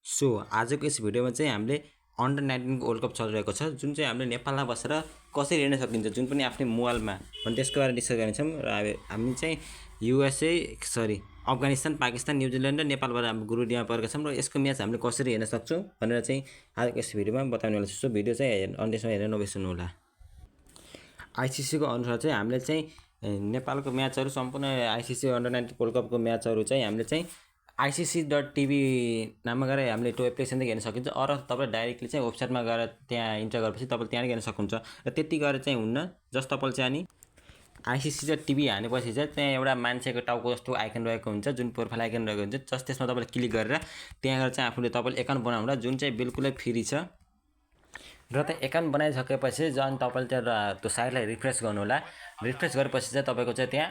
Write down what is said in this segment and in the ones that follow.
So आजको यस भिडियोमा चाहिँ हामीले अन्डर 19 को वर्ल्ड कप चलिरहेको छ जुन चाहिँ हामीले नेपालमा बसेर कसरी हेर्न सकिन्छ जुन पनि आफ्नै मोबाइलमा अनि त्यसको बारेमा डिस्कस गर्नेछौँ र हामी चाहिँ अफगानिस्तान पाकिस्तान न्युजिल्यान्ड र नेपालबाट हाम्रो ग्रुपमा परेका छौँ र यसको म्याच हामीले कसरी हेर्न सक्छौँ भनेर चाहिँ आजको यस भिडियोमा बताउने होला छु। भिडियो चाहिँ अन्त्यसम्म हेरेर नबिर्सनु होला। आइसिसी को अनुसार चाहिँ हामीले चाहिँ नेपालको म्याचहरू सम्पूर्ण आइसिसी अन्डर 19 वर्ल्ड कपको म्याचहरू चाहिँ हामीले चाहिँ ICC.tv नाममा गएर हामीले त्यो एप्लिकेसनदेखि हेर्न सकिन्छ। अरू तपाईँ डाइरेक्टली चाहिँ वेबसाइटमा गएर त्यहाँ इन्टर गरेपछि तपाईँले त्यहाँ हेर्न सक्नुहुन्छ र त्यति गरेर चाहिँ हुन्न। जस्ट तपाईँले चाहिँ अनि ICC.tv हानेपछि चाहिँ त्यहाँ एउटा मान्छेको टाउको जस्तो आइकन रहेको हुन्छ जुन प्रोफाइल आइकन रहेको हुन्छ। जस्ट त्यसमा तपाईँले क्लिक गरेर त्यहाँ गएर चाहिँ आफूले तपाईँले एकाउन्ट बनाउनु जुन चाहिँ बिल्कुलै फ्री छ र त्यो एकाउन्ट बनाइसकेपछि झन् तपाईँले त्यो साइटलाई रिफ्रेस गर्नु होला। रिफ्रेस गरेपछि चाहिँ तपाईँको चाहिँ त्यहाँ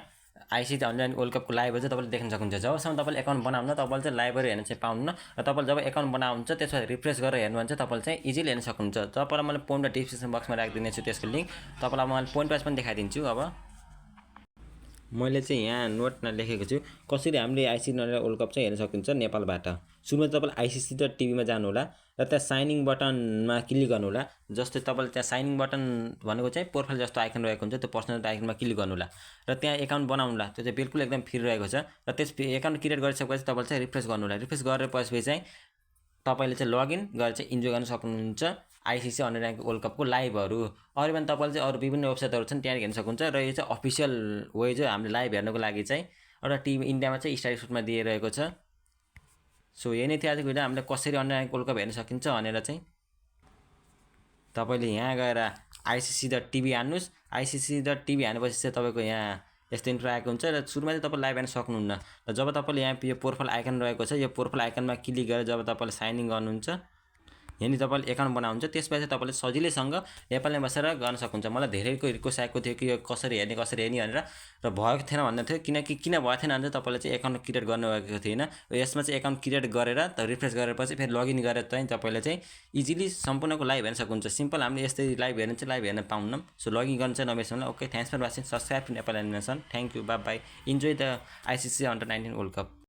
आइसिसी अन्डर 19 वर्ल्ड कपको लाइभहरू चाहिँ तपाईँले देख्न सक्नुहुन्छ। जबसम्म तपाईँले एकाउन्ट बनाउनु तपाईँले चाहिँ लाइभहरू हेर्न चाहिँ पाउनु र तपाईँले जब एकाउन्ट बनाउनुहुन्छ त्यसपछि रिफ्रेस गरेर हेर्नुहुन्छ तपाईँले चाहिँ इजिली हेर्न सक्नुहुन्छ। तपाईँलाई मैले पोइन्ट र डिस्क्रिप्सन बक्समा राखिदिनेछु त्यसको लिङ्क। तपाईँलाई मैले पोइन्ट वाइज पनि देखाइदिन्छु। अब मैले चाहिँ यहाँ नोटमा लेखेको छु कसरी हामीले आइसिसी वर्ल्ड कप चाहिँ हेर्न सकिन्छ नेपालबाट। सुरुमा तपाईँले ICC.tv मा जानु होला र त्यहाँ साइनिङ बटनमा क्लिक गर्नु होला। जस्तै तपाईँले त्यहाँ साइनिङ बटन भनेको चाहिँ प्रोफाइल जस्तो आइकन रहेको हुन्छ, त्यो पर्सनल आइकनमा क्लिक गर्नु होला र त्यहाँ एकाउन्ट बनाउनु होला। त्यो चाहिँ बिल्कुल एकदम फ्री रहेको छ र त्यस एकाउन्ट क्रिएट गरिसकेपछि तपाईँले चाहिँ रिफ्रेस गर्नु होला। रिफ्रेस गरेपछि चाहिँ तपाईँले चाहिँ लगइन गरेर चाहिँ इन्जोय गर्न सक्नुहुन्छ आइसिसी अन्डर 19 वर्ल्ड कपको लाइभहरू। अरू पनि तपाईँले चाहिँ अरू विभिन्न वेबसाइटहरू छन् त्यहाँ हेर्न सक्नुहुन्छ र यो चाहिँ अफिसियल वे चाहिँ हामीले लाइभ हेर्नको लागि चाहिँ एउटा टिभी इन्डियामा चाहिँ स्टार सुटमा दिइरहेको छ। सो यही नै थियो आजको भिडियो। हामीले कसरी अन्डर 19 वर्ल्ड कप हेर्न सकिन्छ भनेर चाहिँ तपाईँले यहाँ गएर ICC.tv हान्नुहोस्। ICC.tv हानेपछि चाहिँ तपाईँको यहाँ यस्तो इन्फो आएको हुन्छ र सुरुमा चाहिँ तपाईँ लाइभ हेर्न सक्नुहुन्न। र जब तपाईँले यहाँ यो प्रोफाइल आइकन रहेको छ यो प्रोफाइल आइकनमा क्लिक गरेर जब तपाईँले साइन इन गर्नुहुन्छ यहाँनिर तपाईँले एकाउन्ट बनाउनुहुन्छ त्यसपछि तपाईँले सजिलैसँग नेपालमा बसेर गर्न सक्नुहुन्छ। मलाई धेरैको रिक्वेस्ट आएको थियो कि यो कसरी हेर्ने भनेर र भएको थिएन भन्ने थियो। किन भएको थिएन भने चाहिँ तपाईँले चाहिँ एकाउन्ट क्रिएट गर्नुभएको थिएन। यसमा चाहिँ एकाउन्ट क्रिएट गरेर रिफ्रेस गरेपछि फेरि लगइन गरेर चाहिँ तपाईँले चाहिँ इजिली सम्पूर्णको लाइभ हेर्न सक्नुहुन्छ। सिम्पल हामीले यस्तै लाइभ हेर्न चाहिँ लाइभ हेर्न पाउन्नौँ। सो लगइन गर्न चाहिँ नबिर्सनु। Okay, thanks for watching. Subscribe to Nepal animation. Thank you, bye bye. Enjoy the ICC under 19 world cup.